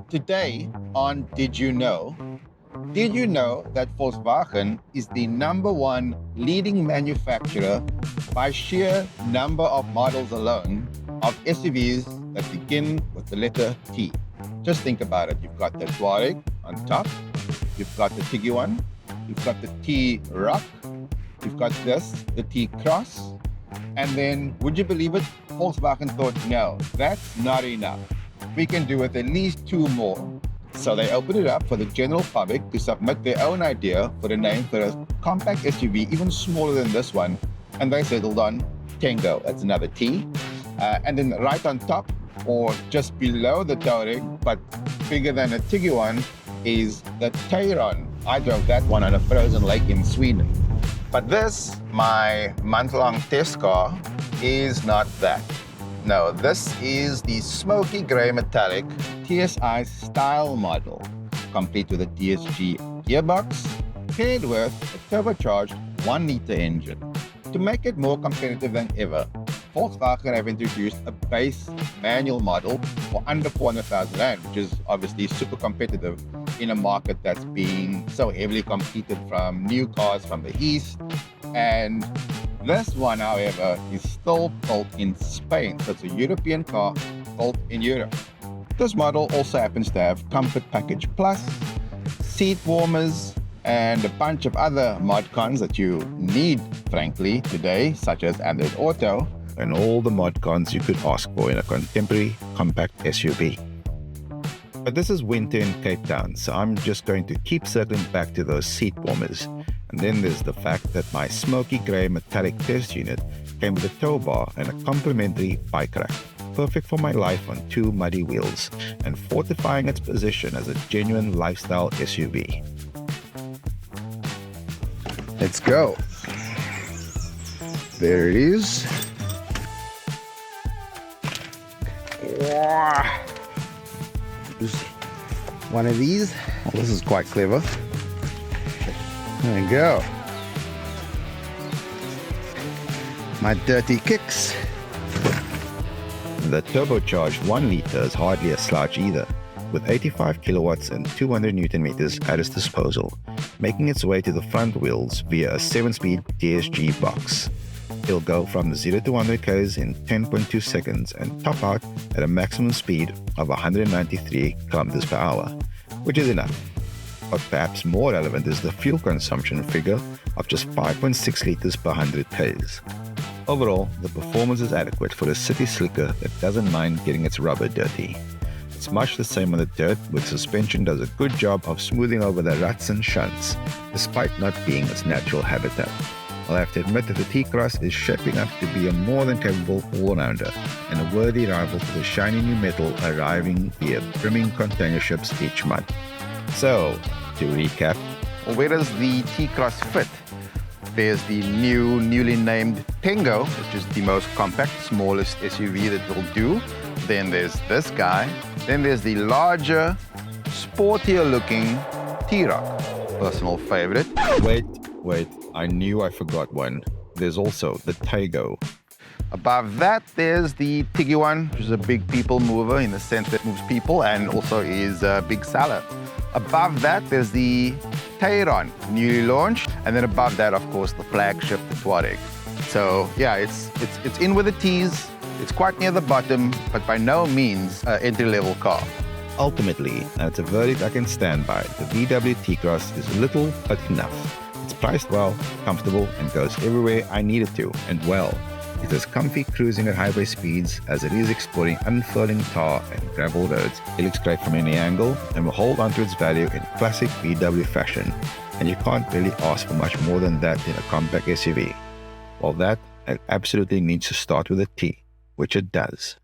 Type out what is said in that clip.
Today on Did you know that Volkswagen is the #1 leading manufacturer by sheer number of models alone of SUVs that begin with the letter T? Just think about it. You've got the Toaureg on top, you've got the Tiguan, you've got the T-Roc, you've got the T-Cross, and then, would you believe it, Volkswagen thought, no, that's not enough. We can do with at least 2 more. So they opened it up for the general public to submit their own idea for the name for a compact SUV even smaller than this one, and they settled on Tengo. That's another T. And then right on top, or just below the Toaureg, but bigger than a Tiguan, is the Tayron. I drove that one on a frozen lake in Sweden. But this, my month-long test car, is not that. No, this is the smoky grey metallic TSI Style model, complete with a DSG gearbox, paired with a turbocharged 1-liter engine. To make it more competitive than ever, Volkswagen have introduced a base manual model for under 400,000 Rand, which is obviously super competitive in a market that's being so heavily competed from new cars from the East. And this one, however, is still built in Spain, so it's a European car built in Europe. This model also happens to have Comfort Package Plus, seat warmers, and a bunch of other mod cons that you need, frankly, today, such as Android Auto, and all the mod cons you could ask for in a contemporary compact SUV. But this is winter in Cape Town, so I'm just going to keep circling back to those seat warmers. And then there's the fact that my smoky grey metallic test unit came with a tow bar and a complimentary bike rack, perfect for my life on 2 muddy wheels, and fortifying its position as a genuine lifestyle SUV. Let's go. There it is. Use one of these. Oh, this is quite clever. There we go. My dirty kicks. The turbocharged 1-liter is hardly a slouch either, with 85 kilowatts and 200 Newton meters at its disposal, making its way to the front wheels via a 7-speed DSG box. It'll go from 0 to 100 km in 10.2 seconds and top out at a maximum speed of 193 km per hour, which is enough. But perhaps more relevant is the fuel consumption figure of just 5.6 liters per 100 km. Overall, the performance is adequate for a city slicker that doesn't mind getting its rubber dirty. It's much the same on the dirt, with suspension does a good job of smoothing over the ruts and shunts, despite not being its natural habitat. I'll have to admit that the T-Cross is shaping up to be a more than capable all-rounder, and a worthy rival to the shiny new metal arriving via brimming container ships each month. So, to recap, where does the T-Cross fit? There's the newly named Tengo, which is the most compact, smallest SUV that will do. Then there's this guy. Then there's the larger, sportier looking T-Roc, personal favorite. Wait, I knew I forgot one. There's also the Taigo. Above that, there's the Tiguan, which is a big people mover in the sense that it moves people and also is a big seller. Above that, there's the Tayron, newly launched, and then above that, of course, the flagship, the Toaureg. So yeah, it's in with the T's. It's quite near the bottom, but by no means an entry-level car. Ultimately, and it's a verdict I can stand by, the VW T-Cross is little but enough. It's priced well, comfortable, and goes everywhere I need it to, and well. It is comfy cruising at highway speeds as it is exploring unfurling tar and gravel roads. It looks great from any angle and will hold onto its value in classic VW fashion. And you can't really ask for much more than that in a compact SUV. Well, that, it absolutely needs to start with a T, which it does.